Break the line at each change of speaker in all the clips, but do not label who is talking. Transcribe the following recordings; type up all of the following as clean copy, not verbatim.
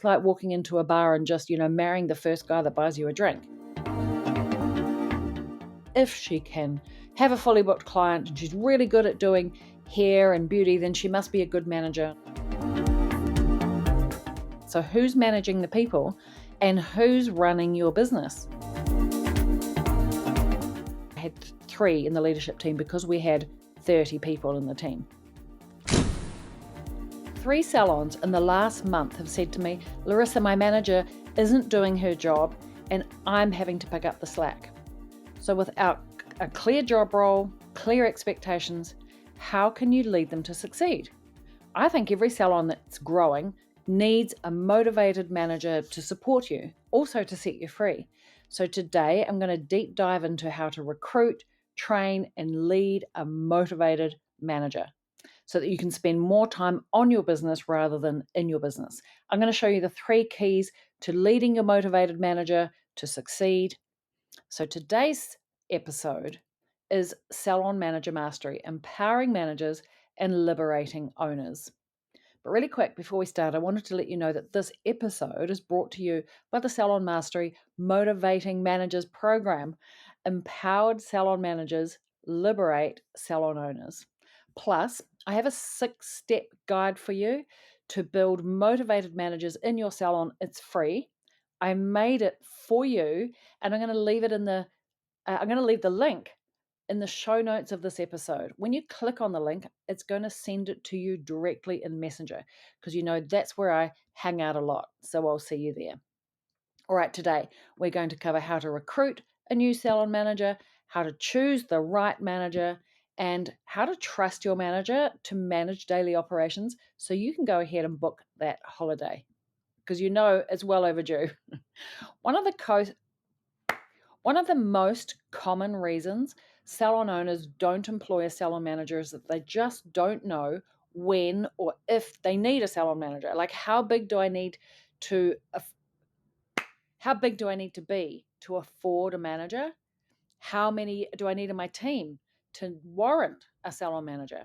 It's like walking into a bar and just, marrying the first guy that buys you a drink. If she can have a fully booked client and she's really good at doing hair and beauty, then she must be a good manager. So who's managing the people and who's running your business? I had 3 in the leadership team because we had 30 people in the team. 3 salons in the last month have said to me, Larissa, my manager isn't doing her job and I'm having to pick up the slack. So without a clear job role, clear expectations, how can you lead them to succeed? I think every salon that's growing needs a motivated manager to support you, also to set you free. So today I'm going to deep dive into how to recruit, train, and lead a motivated manager so that you can spend more time on your business rather than in your business. I'm going to show you the 3 keys to leading your motivated manager to succeed. So today's episode is Salon Manager Mastery, empowering managers and liberating owners. But really quick, before we start, I wanted to let you know that this episode is brought to you by the Salon Mastery Motivating Managers Program. Empowered salon managers liberate salon owners. Plus, I have a 6-step guide for you to build motivated managers in your salon. It's free. I made it for you, and I'm going to leave it I'm going to leave the link in the show notes of this episode. When you click on the link, it's going to send it to you directly in Messenger because that's where I hang out a lot. So I'll see you there. All right, today we're going to cover how to recruit a new salon manager, how to choose the right manager, and how to trust your manager to manage daily operations so you can go ahead and book that holiday because it's well overdue. One of the most common reasons salon owners don't employ a salon manager is that they just don't know when or if they need a salon manager. Like how big do I need to be to afford a manager? How many do I need in my team to warrant a salon manager?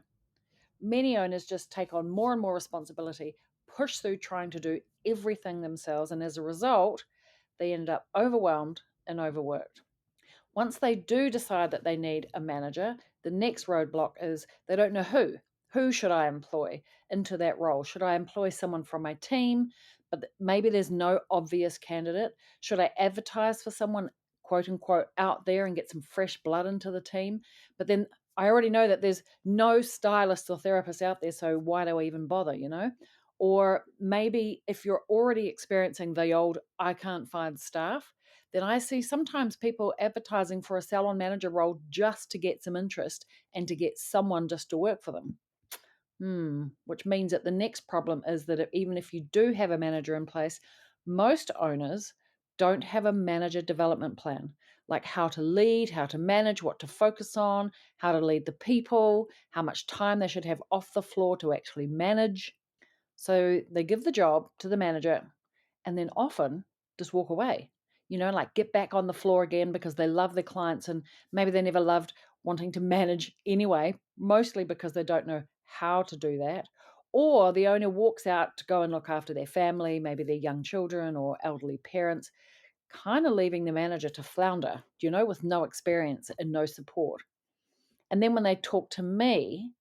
Many owners just take on more and more responsibility, push through trying to do everything themselves, and as a result, they end up overwhelmed and overworked. Once they do decide that they need a manager, the next roadblock is they don't know who. Who should I employ into that role? Should I employ someone from my team? But maybe there's no obvious candidate. Should I advertise for someone, quote unquote, out there and get some fresh blood into the team? But then I already know that there's no stylist or therapist out there, so why do I even bother, Or maybe if you're already experiencing the old, I can't find staff, then I see sometimes people advertising for a salon manager role just to get some interest and to get someone just to work for them. Which means that the next problem is that even if you do have a manager in place, most owners don't have a manager development plan, like how to lead, how to manage, what to focus on, how to lead the people, how much time they should have off the floor to actually manage. So they give the job to the manager and then often just walk away, like get back on the floor again because they love their clients and maybe they never loved wanting to manage anyway, mostly because they don't know how to do that. Or the owner walks out to go and look after their family, maybe their young children or elderly parents, kind of leaving the manager to flounder, with no experience and no support. And then when they talk to me,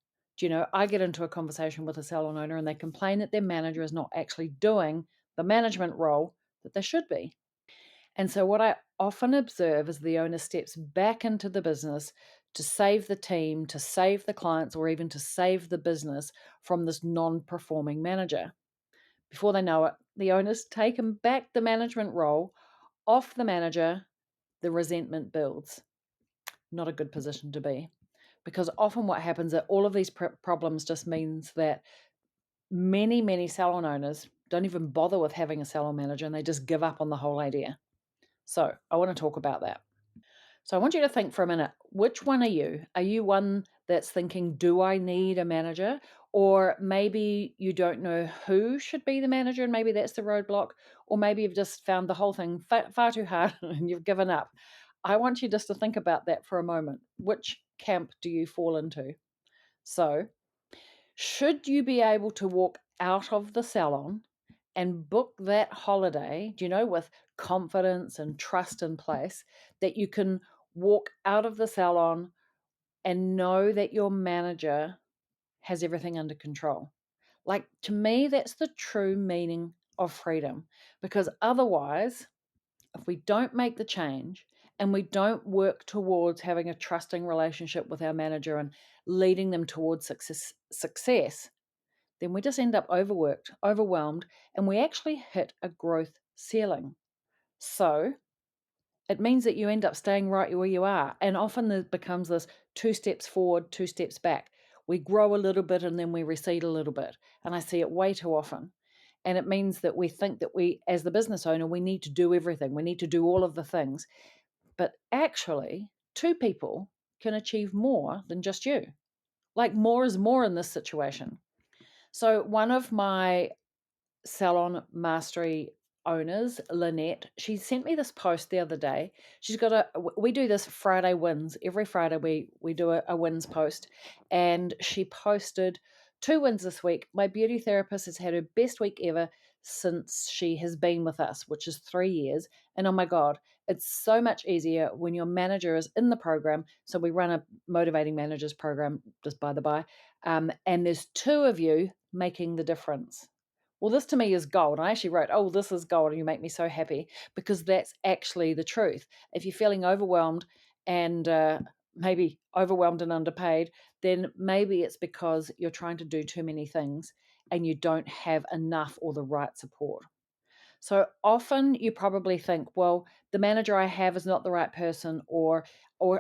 I get into a conversation with a salon owner and they complain that their manager is not actually doing the management role that they should be. And so what I often observe is the owner steps back into the business to save the team, to save the clients, or even to save the business from this non-performing manager. Before they know it, the owner's taken back the management role off the manager. The resentment builds. Not a good position to be. Because often what happens is that all of these problems just means that many, many salon owners don't even bother with having a salon manager and they just give up on the whole idea. So I want to talk about that. So I want you to think for a minute, which one are you? Are you one that's thinking, do I need a manager? Or maybe you don't know who should be the manager and maybe that's the roadblock. Or maybe you've just found the whole thing far too hard and you've given up. I want you just to think about that for a moment. Which camp do you fall into? So should you be able to walk out of the salon and book that holiday, with confidence and trust in place, that you can walk out of the salon and know that your manager has everything under control. Like, to me, that's the true meaning of freedom, because otherwise, if we don't make the change and we don't work towards having a trusting relationship with our manager and leading them towards success, then we just end up overworked, overwhelmed, and we actually hit a growth ceiling. So it means that you end up staying right where you are. And often it becomes this 2 steps forward, 2 steps back. We grow a little bit and then we recede a little bit. And I see it way too often. And it means that we think that we, as the business owner, we need to do everything. We need to do all of the things. But actually, 2 people can achieve more than just you. Like, more is more in this situation. So one of my Salon Mastery owners, Lynette, she sent me this post the other day. We do this Friday wins. Every Friday we do a wins post, and she posted 2 wins this week. My beauty therapist has had her best week ever since she has been with us, which is 3 years. And oh my God, it's so much easier when your manager is in the program. So we run a motivating managers program, just by the by, and there's 2 of you making the difference. Well, this to me is gold. I actually wrote, oh, this is gold, and you make me so happy, because that's actually the truth. If you're feeling overwhelmed and maybe overwhelmed and underpaid, then maybe it's because you're trying to do too many things and you don't have enough or the right support. So often you probably think, well, the manager I have is not the right person, or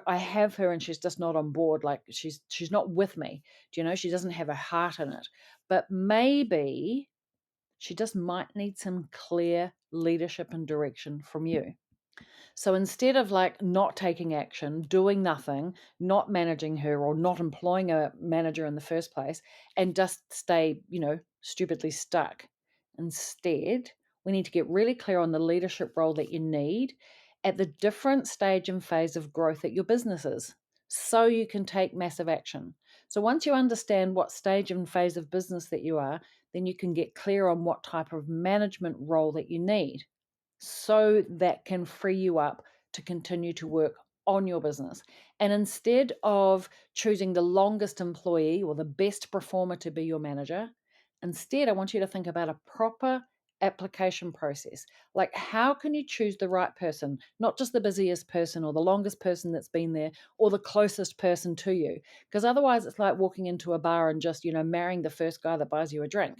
I have her and she's just not on board. Like, she's not with me. She doesn't have a heart in it. But maybe she just might need some clear leadership and direction from you. So instead of like not taking action, doing nothing, not managing her, or not employing a manager in the first place, and just stay, stupidly stuck, instead, we need to get really clear on the leadership role that you need at the different stage and phase of growth that your business is, so you can take massive action. So once you understand what stage and phase of business that you are, then you can get clear on what type of management role that you need, so that can free you up to continue to work on your business. And instead of choosing the longest employee or the best performer to be your manager, instead, I want you to think about a proper application process. Like, how can you choose the right person, not just the busiest person or the longest person that's been there or the closest person to you? Because otherwise it's like walking into a bar and just, marrying the first guy that buys you a drink.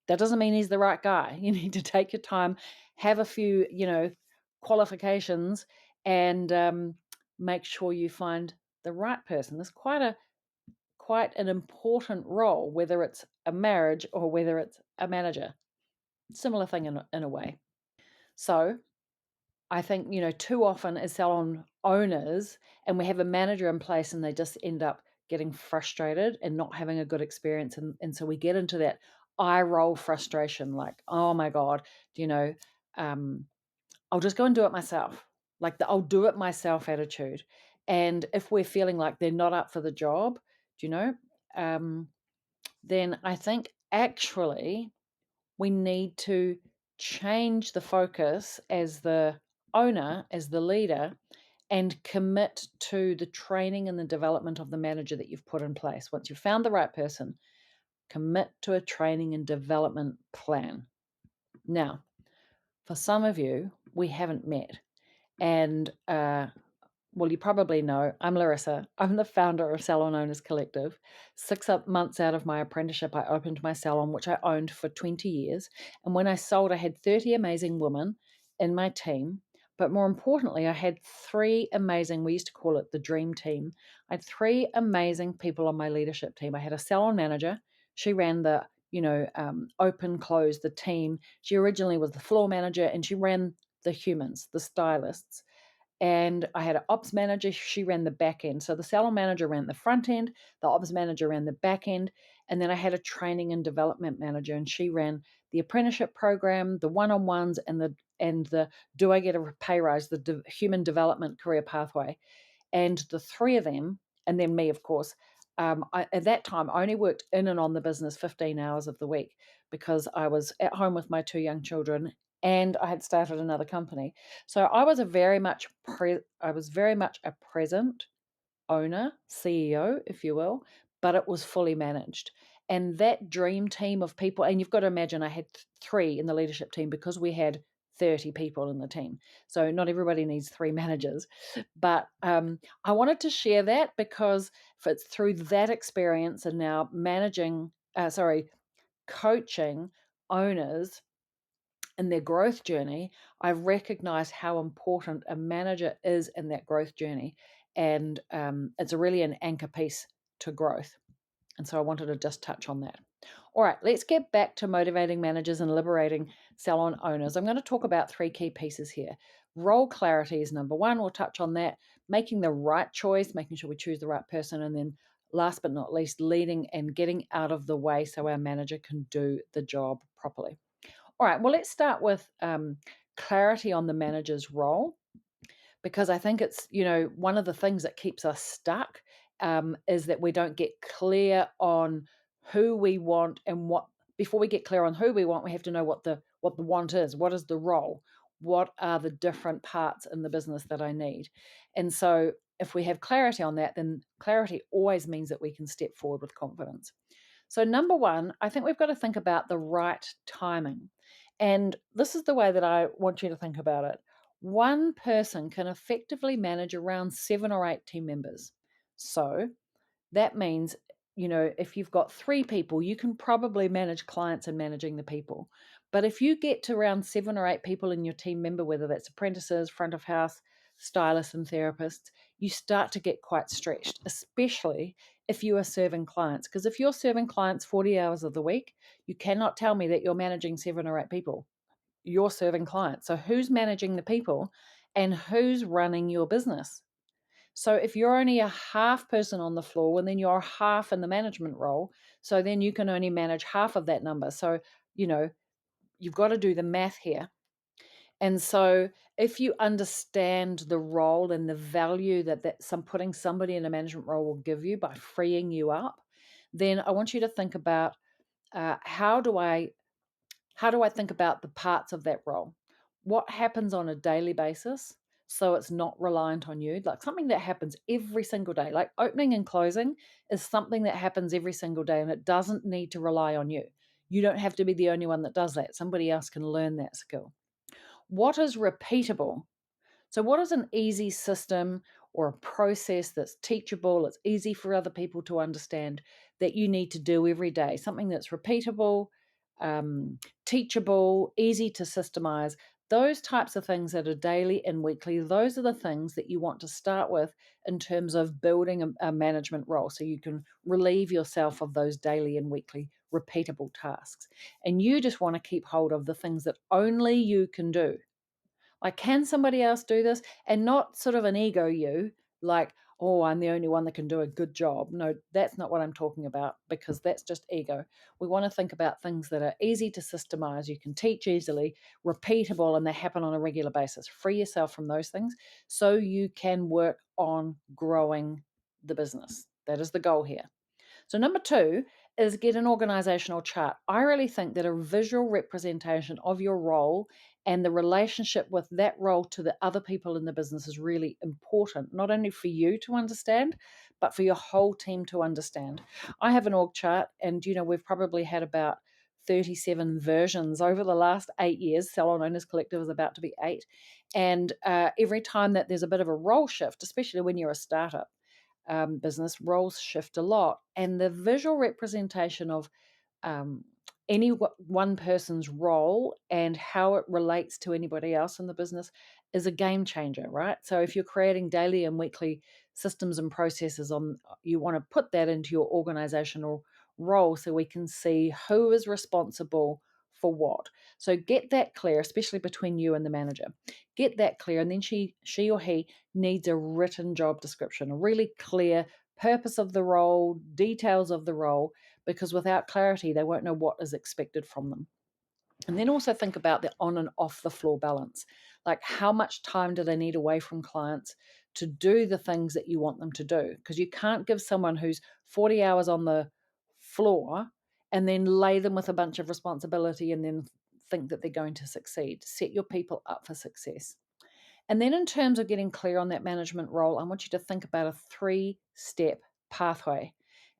That doesn't mean he's the right guy. You need to take your time, have a few, qualifications, and make sure you find the right person. There's quite an important role, whether it's a marriage or whether it's a manager. Similar thing in a way. So I think, too often as salon owners, and we have a manager in place and they just end up getting frustrated and not having a good experience. And so we get into that eye roll frustration, like, oh my God, I'll just go and do it myself. Like the I'll do it myself attitude. And if we're feeling like they're not up for the job, then I think actually we need to change the focus as the owner, as the leader, and commit to the training and the development of the manager that you've put in place. Once you've found the right person, commit to a training and development plan. Now, for some of you, we haven't met. And well, you probably know, I'm Larissa. I'm the founder of Salon Owners Collective. 6 months out of my apprenticeship, I opened my salon, which I owned for 20 years. And when I sold, I had 30 amazing women in my team. But more importantly, I had 3 amazing, we used to call it the dream team. I had 3 amazing people on my leadership team. I had a salon manager. She ran the, open, close, the team. She originally was the floor manager, and she ran the humans, the stylists. And I had an ops manager. She ran the back end. So the salon manager ran the front end, the ops manager ran the back end, and then I had a training and development manager, and she ran the apprenticeship program, the one-on-ones, and the do I get a pay rise, human development career pathway. And the 3 of them, and then me, of course, at that time, I only worked in and on the business 15 hours of the week because I was at home with my 2 young children and I had started another company. So I was very much a present owner, CEO, if you will, but it was fully managed. And that dream team of people, and you've got to imagine I had three in the leadership team because we had 30 people in the team. So not everybody needs three managers. But I wanted to share that because it's through that experience and now coaching owners in their growth journey, I've recognized how important a manager is in that growth journey. And it's really an anchor piece to growth. And so I wanted to just touch on that. All right, let's get back to motivating managers and liberating salon owners. I'm going to talk about 3 key pieces here. Role clarity is number 1. We'll touch on that. Making the right choice, making sure we choose the right person. And then last but not least, leading and getting out of the way so our manager can do the job properly. All right, well, let's start with clarity on the manager's role, because I think it's, one of the things that keeps us stuck is that we don't get clear on who we want and what. Before we get clear on who we want, we have to know what the want is. What is the role? What are the different parts in the business that I need? And so if we have clarity on that, then clarity always means that we can step forward with confidence. So number 1, I think we've got to think about the right timing. And this is the way that I want you to think about it. One person can effectively manage around 7 or 8 team members. So that means, if you've got 3 people, you can probably manage clients and managing the people. But if you get to around 7 or 8 people in your team member, whether that's apprentices, front of house, stylists, and therapists, you start to get quite stretched, especially if you are serving clients. Because if you're serving clients 40 hours of the week, you cannot tell me that you're managing 7 or 8 people. You're serving clients. So who's managing the people and who's running your business? So if you're only a half person on the floor, well, then you're half in the management role. So then you can only manage half of that number. So, you've got to do the math here. And so if you understand the role and the value that putting somebody in a management role will give you by freeing you up, then I want you to think about how do I think about the parts of that role? What happens on a daily basis so it's not reliant on you? Like something that happens every single day, like opening and closing is something that happens every single day and it doesn't need to rely on you. You don't have to be the only one that does that. Somebody else can learn that skill. What is repeatable? So, what is an easy system or a process that's teachable, it's easy for other people to understand that you need to do every day? Something that's repeatable, teachable, easy to systemize. Those types of things that are daily and weekly, those are the things that you want to start with in terms of building a management role so you can relieve yourself of those daily and weekly repeatable tasks. And you just want to keep hold of the things that only you can do. Like, can somebody else do this? And not sort of an ego you, like, oh, I'm the only one that can do a good job. No, that's not what I'm talking about, because that's just ego. We want to think about things that are easy to systemize, you can teach easily, repeatable, and they happen on a regular basis. Free yourself from those things so you can work on growing the business. That is the goal here. So number 2 is get an organizational chart. I really think that a visual representation of your role and the relationship with that role to the other people in the business is really important, not only for you to understand, but for your whole team to understand. I have an org chart, and we've probably had about 37 versions over the last 8 years. Salon Owners Collective is about to be 8. And every time that there's a bit of a role shift, especially when you're a startup, business, roles shift a lot. And the visual representation of any one person's role and how it relates to anybody else in the business is a game changer, right? So if you're creating daily and weekly systems and processes you want to put that into your organizational role so we can see who is responsible for what. So get that clear, especially between you and the manager. Get that clear, and then she or he needs a written job description, a really clear purpose of the role, details of the role, because without clarity, they won't know what is expected from them. And then also think about the on and off the floor balance. Like, how much time do they need away from clients to do the things that you want them to do? Because you can't give someone who's 40 hours on the floor and then lay them with a bunch of responsibility and then think that they're going to succeed. Set your people up for success. And then, in terms of getting clear on that management role, I want you to think about a 3-step pathway.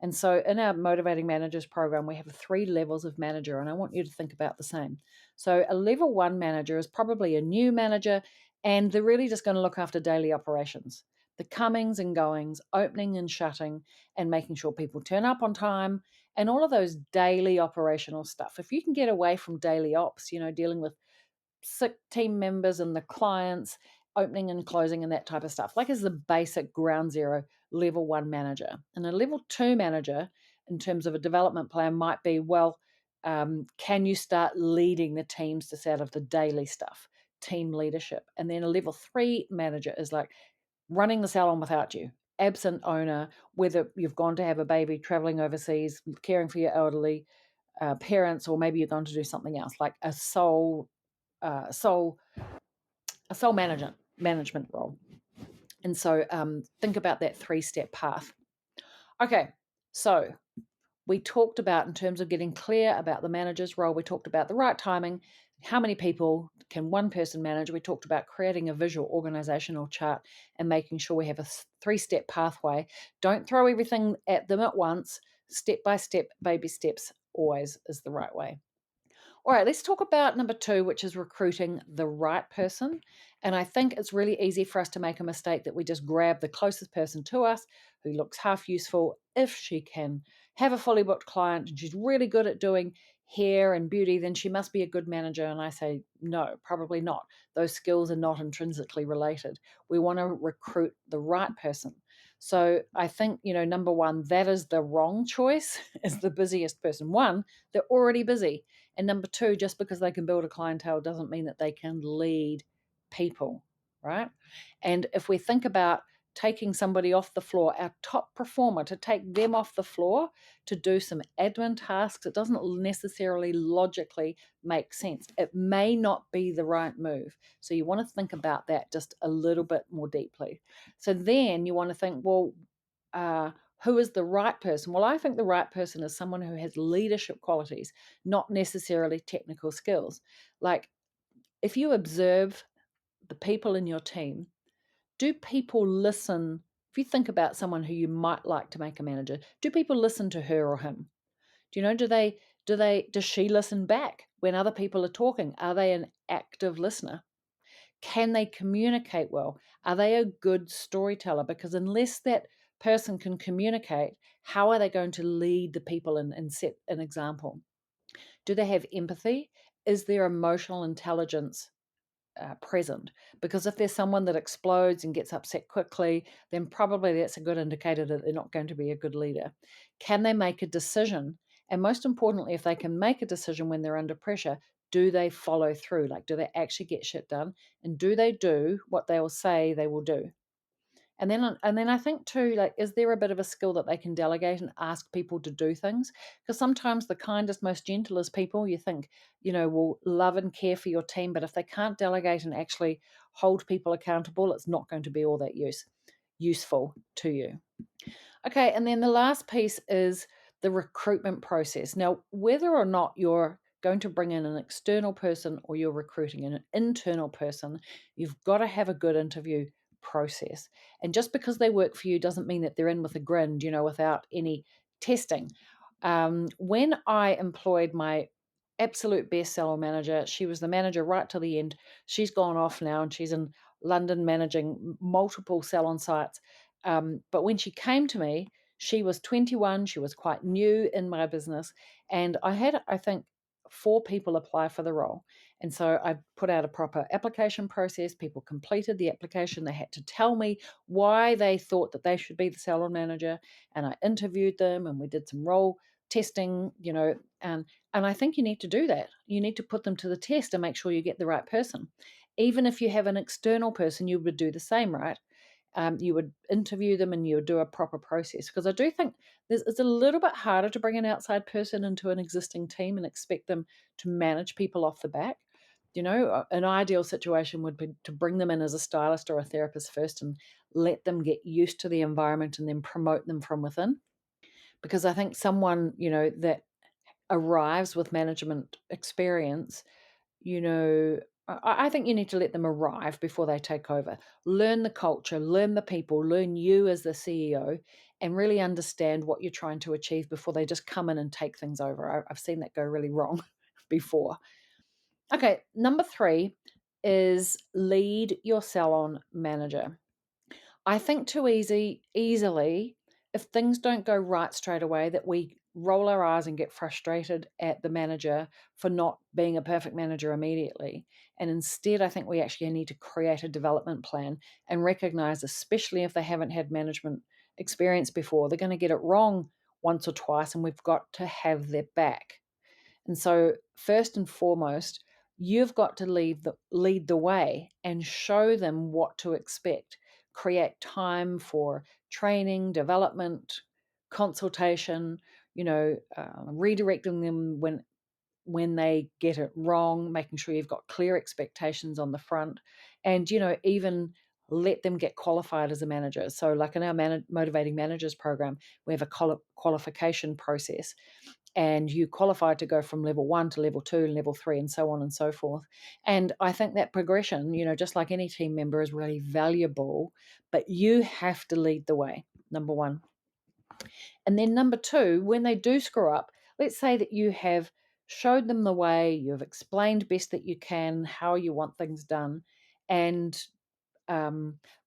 And so, in our Motivating Managers program, we have 3 levels of manager, and I want you to think about the same. So, a level 1 manager is probably a new manager, and they're really just going to look after daily operations, the comings and goings, opening and shutting, and making sure people turn up on time, and all of those daily operational stuff. If you can get away from daily ops, dealing with sick team members and the clients, opening and closing and that type of stuff, like, is the basic ground zero level 1 manager. And a level 2 manager, in terms of a development plan, might be, well, can you start leading the teams just out of the daily stuff, team leadership? And then a level 3 manager is like running the salon without you, absent owner, whether you've gone to have a baby, traveling overseas, caring for your elderly parents, or maybe you're going to do something else, like a soul management role. And so think about that 3-step path. Okay, so we talked about, in terms of getting clear about the manager's role, we talked about the right timing, how many people can one person manage. We talked about creating a visual organizational chart and making sure we have a 3-step pathway. Don't throw everything at them at once. Step by step, baby steps always is the right way. All right, let's talk about number 2, which is recruiting the right person. And I think it's really easy for us to make a mistake that we just grab the closest person to us who looks half useful. If she can have a fully booked client and she's really good at doing hair and beauty, then she must be a good manager. And I say, no, probably not. Those skills are not intrinsically related. We want to recruit the right person. So I think, number 1, that is the wrong choice, is the busiest person. 1, they're already busy. And number 2, just because they can build a clientele doesn't mean that they can lead people, right? And if we think about taking somebody off the floor, our top performer, to take them off the floor to do some admin tasks, it doesn't necessarily logically make sense. It may not be the right move. So you want to think about that just a little bit more deeply. So then you want to think, well, who is the right person? Well, I think the right person is someone who has leadership qualities, not necessarily technical skills. Like, if you observe the people in your team, do people listen? If you think about someone who you might like to make a manager, do people listen to her or him? Does she listen back when other people are talking? Are they an active listener? Can they communicate well? Are they a good storyteller? Because unless that person can communicate, how are they going to lead the people and set an example? Do they have empathy? Is their emotional intelligence present? Because if there's someone that explodes and gets upset quickly, then probably that's a good indicator that they're not going to be a good leader. Can they make a decision? And most importantly, if they can make a decision when they're under pressure, do they follow through? Like, do they actually get shit done? And do they do what they will say they will do? And then I think too, like, is there a bit of a skill that they can delegate and ask people to do things? Because sometimes the kindest, most gentlest people, you think, will love and care for your team, but if they can't delegate and actually hold people accountable, it's not going to be all that useful to you. Okay, and then the last piece is the recruitment process. Now, whether or not you're going to bring in an external person or you're recruiting an internal person, you've got to have a good interview process. And just because they work for you doesn't mean that they're in with a grin, without any testing. When I employed my absolute best salon manager, she was the manager right till the end. She's gone off now and she's in London managing multiple salon sites. But when she came to me, she was 21. She was quite new in my business. And I had, I think, 4 people apply for the role. And so I put out a proper application process. People completed the application. They had to tell me why they thought that they should be the salon manager. And I interviewed them and we did some role testing, and I think you need to do that. You need to put them to the test and make sure you get the right person. Even if you have an external person, you would do the same, right? You would interview them and you would do a proper process. Because I do think it's a little bit harder to bring an outside person into an existing team and expect them to manage people off the back. An ideal situation would be to bring them in as a stylist or a therapist first and let them get used to the environment and then promote them from within. Because I think someone, that arrives with management experience, I think you need to let them arrive before they take over. Learn the culture, learn the people, learn you as the CEO, and really understand what you're trying to achieve before they just come in and take things over. I've seen that go really wrong before. Okay, number 3 is lead your salon manager. I think too easily, if things don't go right straight away, that we roll our eyes and get frustrated at the manager for not being a perfect manager immediately. And instead, I think we actually need to create a development plan and recognize, especially if they haven't had management experience before, they're going to get it wrong once or twice, and we've got to have their back. And so, first and foremost, you've got to lead the way and show them what to expect. Create time for training, development, consultation, redirecting them when they get it wrong, making sure you've got clear expectations on the front, and even let them get qualified as a manager. So like in our Motivating Managers program, we have a qualification process, and you qualify to go from level 1 to level 2 and level 3 and so on and so forth. And I think that progression, just like any team member, is really valuable, but you have to lead the way, number 1. And then number 2, when they do screw up, let's say that you have showed them the way, you've explained best that you can how you want things done, and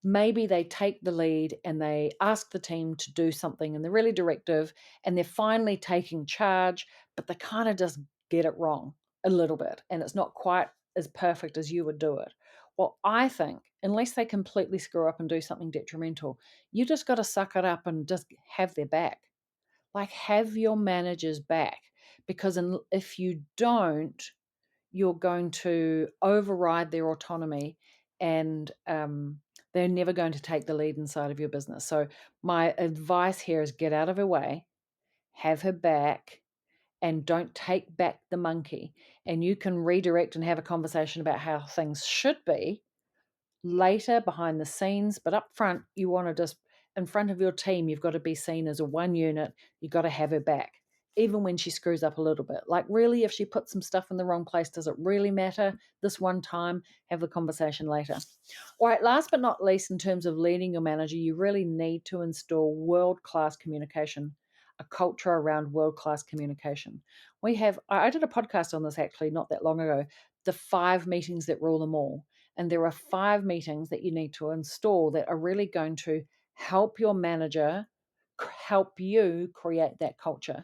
maybe they take the lead and they ask the team to do something and they're really directive and they're finally taking charge, but they kind of just get it wrong a little bit and it's not quite as perfect as you would do it. Well, I think unless they completely screw up and do something detrimental, you just got to suck it up and just have their back. Like, have your managers back, because if you don't, you're going to override their autonomy, and they're never going to take the lead inside of your business. So my advice here is get out of her way, have her back, and don't take back the monkey. And you can redirect and have a conversation about how things should be later behind the scenes, but up front, you want to just, in front of your team, you've got to be seen as a one unit. You've got to have her back, even when she screws up a little bit. Like, really, if she puts some stuff in the wrong place, does it really matter this one time? Have the conversation later. All right, last but not least, in terms of leading your manager, you really need to install world-class communication, a culture around world-class communication. I did a podcast on this actually not that long ago, the 5 meetings that rule them all. And there are 5 meetings that you need to install that are really going to help your manager, help you create that culture.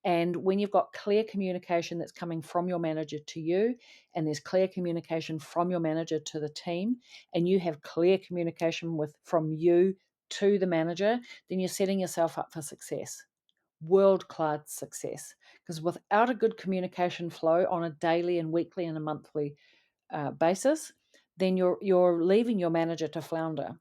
And when you've got clear communication that's coming from your manager to you, and there's clear communication from your manager to the team, and you have clear communication from you to the manager, then you're setting yourself up for success, world-class success. Because without a good communication flow on a daily and weekly and a monthly basis, then you're leaving your manager to flounder.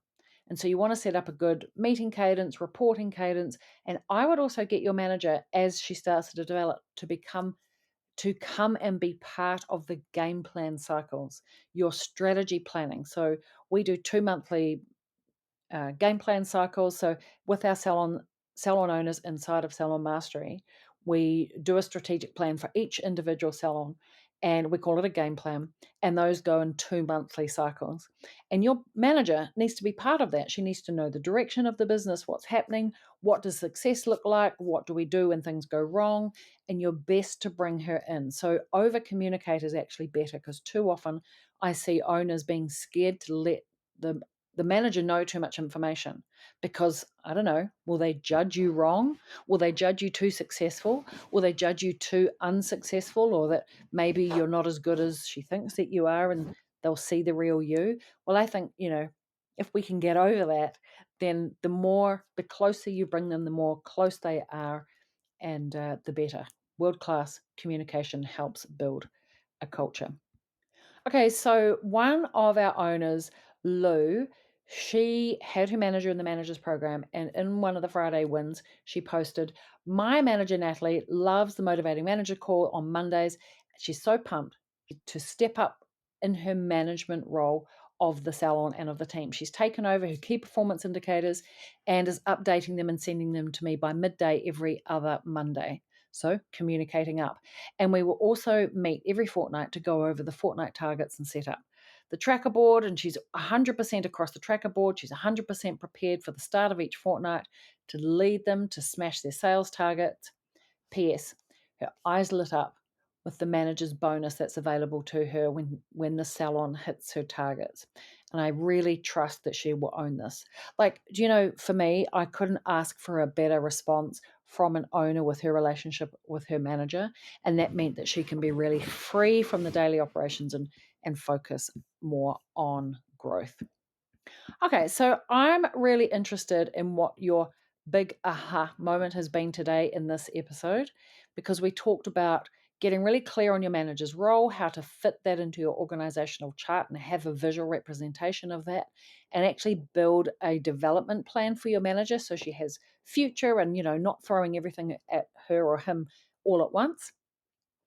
And so you want to set up a good meeting cadence, reporting cadence, and I would also get your manager, as she starts to develop, to come and be part of the game plan cycles, your strategy planning. So we do 2 monthly game plan cycles. So with our salon owners inside of Salon Mastery, we do a strategic plan for each individual salon, and we call it a game plan, and those go in 2 monthly cycles. And your manager needs to be part of that. She needs to know the direction of the business, what's happening, what does success look like, what do we do when things go wrong, and you're best to bring her in. So over communicate is actually better, because too often I see owners being scared to let the manager know too much information, because, I don't know, will they judge you wrong? Will they judge you too successful? Will they judge you too unsuccessful, or that maybe you're not as good as she thinks that you are and they'll see the real you? Well, I think, if we can get over that, then the closer you bring them, the more close they are, and the better. World-class communication helps build a culture. Okay, so one of our owners, Lou, She had her manager in the managers program, and in one of the Friday wins, she posted, "My manager, Natalie, loves the Motivating Manager call on Mondays. She's so pumped to step up in her management role of the salon and of the team. She's taken over her key performance indicators and is updating them and sending them to me by midday every other Monday." So communicating up. And we will also meet every fortnight to go over the fortnight targets and set up the tracker board, and she's 100% across the tracker board. She's 100% prepared for the start of each fortnight to lead them to smash their sales targets. P.S. Her eyes lit up with the manager's bonus that's available to her when the salon hits her targets. And I really trust that she will own this. Like, do you know, for me, I couldn't ask for a better response from an owner with her relationship with her manager. And that meant that she can be really free from the daily operations and focus more on growth. Okay, so I'm really interested in what your big aha moment has been today in this episode, because we talked about getting really clear on your manager's role, how to fit that into your organizational chart and have a visual representation of that, and actually build a development plan for your manager so she has future and, not throwing everything at her or him all at once.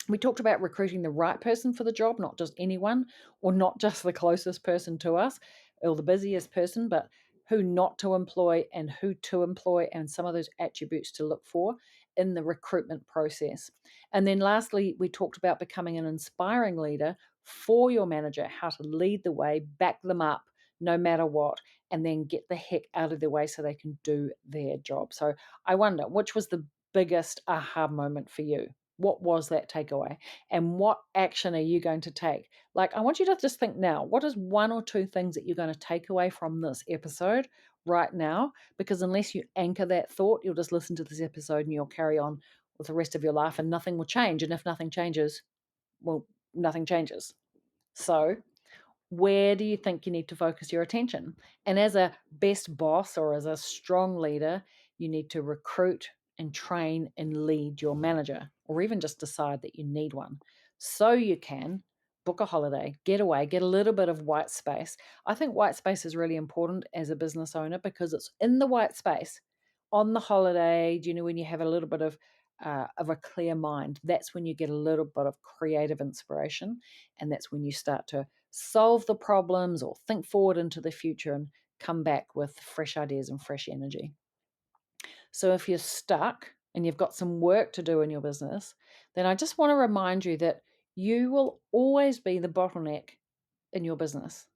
We talked about recruiting the right person for the job, not just anyone, or not just the closest person to us or the busiest person, but who not to employ and who to employ, and some of those attributes to look for in the recruitment process. And then lastly, we talked about becoming an inspiring leader for your manager, how to lead the way, back them up no matter what, and then get the heck out of their way so they can do their job. So I wonder, which was the biggest aha moment for you? What was that takeaway? And what action are you going to take? Like, I want you to just think now, what is one or two things that you're going to take away from this episode right now? Because unless you anchor that thought, you'll just listen to this episode and you'll carry on with the rest of your life and nothing will change. And if nothing changes, well, nothing changes. So where do you think you need to focus your attention? And as a best boss or as a strong leader, you need to recruit and train and lead your manager, or even just decide that you need one so you can book a holiday, get away, get a little bit of white space. I think white space is really important as a business owner because it's in the white space on the holiday. Do you know when you have a little bit of a clear mind? That's when you get a little bit of creative inspiration, and that's when you start to solve the problems or think forward into the future and come back with fresh ideas and fresh energy. So if you're stuck and you've got some work to do in your business, then I just want to remind you that you will always be the bottleneck in your business.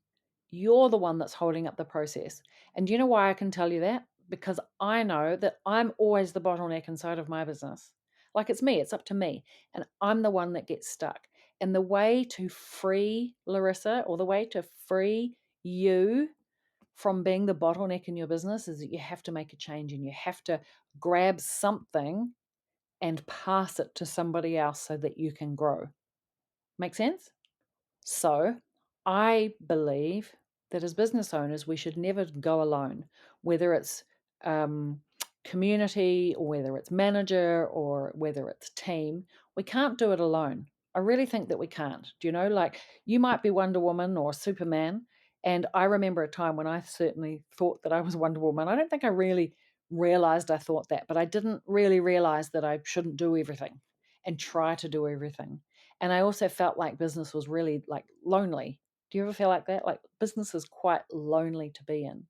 You're the one that's holding up the process. And do you know why I can tell you that? Because I know that I'm always the bottleneck inside of my business. Like, it's me, it's up to me. And I'm the one that gets stuck. And the way to free Larissa, or the way to free you from being the bottleneck in your business, is that you have to make a change and you have to grab something and pass it to somebody else so that you can grow. Make sense? So I believe that as business owners, we should never go alone, whether it's community or whether it's manager or whether it's team. We can't do it alone. I really think that we can't. Do you know, like, you might be Wonder Woman or Superman. And I remember a time when I certainly thought that I was Wonder Woman. I don't think I really realized I thought that, but I didn't really realize that I shouldn't do everything and try to do everything. And I also felt like business was really like lonely. Do you ever feel like that? Like, business is quite lonely to be in.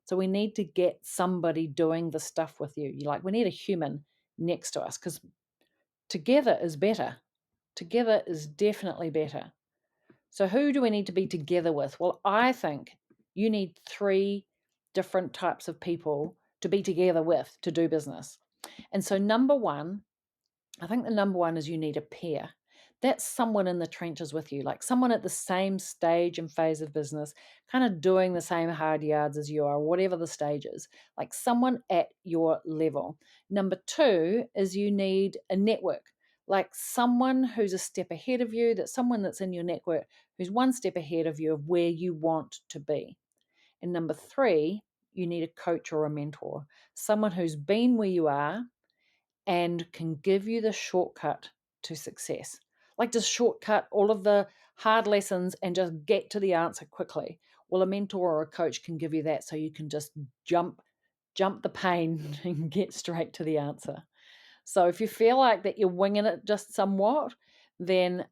So we need to get somebody doing the stuff with you. We need a human next to us, because together is better. Together is definitely better. So who do we need to be together with? Well, I think you need 3 different types of people to be together with to do business. And so I think the number one is you need a peer. That's someone in the trenches with you, like someone at the same stage and phase of business, kind of doing the same hard yards as you are, whatever the stage is, like someone at your level. Number 2 is you need a network, like someone who's a step ahead of you, that's someone that's in your network who's one step ahead of you of where you want to be. And number 3, you need a coach or a mentor, someone who's been where you are and can give you the shortcut to success. Like, just shortcut all of the hard lessons and just get to the answer quickly. Well, a mentor or a coach can give you that so you can just jump the pain and get straight to the answer. So if you feel like that you're winging it just somewhat, then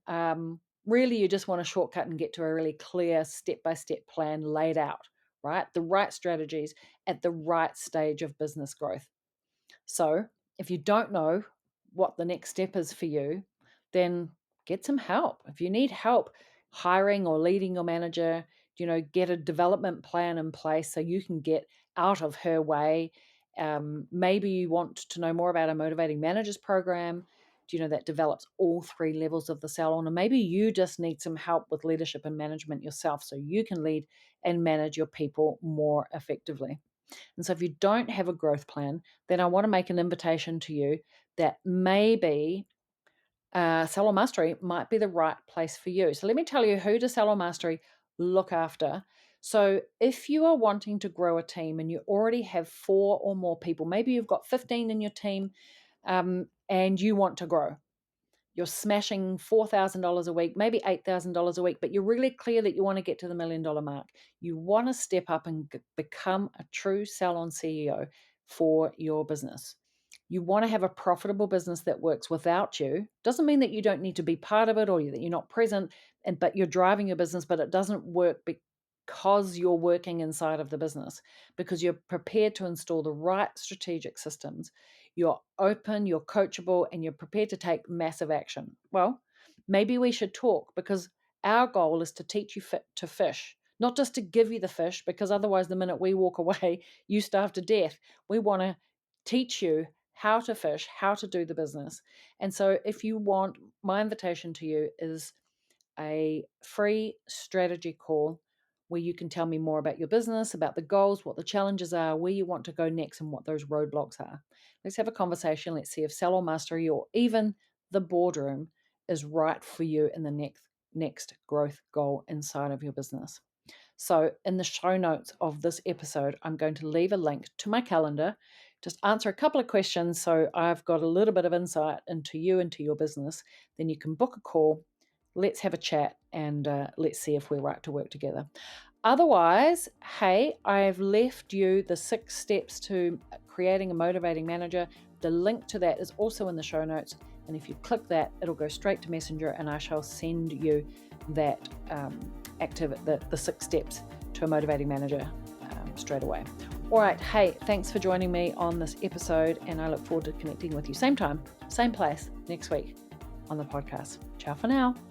really you just want a shortcut and get to a really clear step-by-step plan laid out, right? The right strategies at the right stage of business growth. So if you don't know what the next step is for you, then get some help. If you need help hiring or leading your manager, get a development plan in place so you can get out of her way. Maybe you want to know more about a motivating managers program, that develops all 3 levels of the salon. And maybe you just need some help with leadership and management yourself so you can lead and manage your people more effectively. And so if you don't have a growth plan, then I want to make an invitation to you that maybe Salon Mastery might be the right place for you. So let me tell you, who does Salon Mastery look after? So if you are wanting to grow a team and you already have 4 or more people, maybe you've got 15 in your team, and you want to grow. You're smashing $4,000 a week, maybe $8,000 a week, but you're really clear that you want to get to the $1 million mark. You want to step up and become a true salon CEO for your business. You want to have a profitable business that works without you. Doesn't mean that you don't need to be part of it or that you're not present, but you're driving your business, but it doesn't work because you're working inside of the business, because you're prepared to install the right strategic systems. You're open, you're coachable, and you're prepared to take massive action. Well, maybe we should talk, because our goal is to teach you to fish, not just to give you the fish, because otherwise the minute we walk away, you starve to death. We want to teach you how to fish, how to do the business. And so if you want, my invitation to you is a free strategy call where you can tell me more about your business, about the goals, what the challenges are, where you want to go next, and what those roadblocks are. Let's have a conversation. Let's see if Salon Mastery or even the boardroom is right for you in the next growth goal inside of your business. So in the show notes of this episode, I'm going to leave a link to my calendar. Just answer a couple of questions so I've got a little bit of insight into you and to your business. Then you can book a call. Let's have a chat and let's see if we're right to work together. Otherwise, hey, I've left you the 6 steps to creating a motivating manager. The link to that is also in the show notes. And if you click that, it'll go straight to Messenger and I shall send you that the 6 steps to a motivating manager straight away. All right, hey, thanks for joining me on this episode, and I look forward to connecting with you same time, same place next week on the podcast. Ciao for now.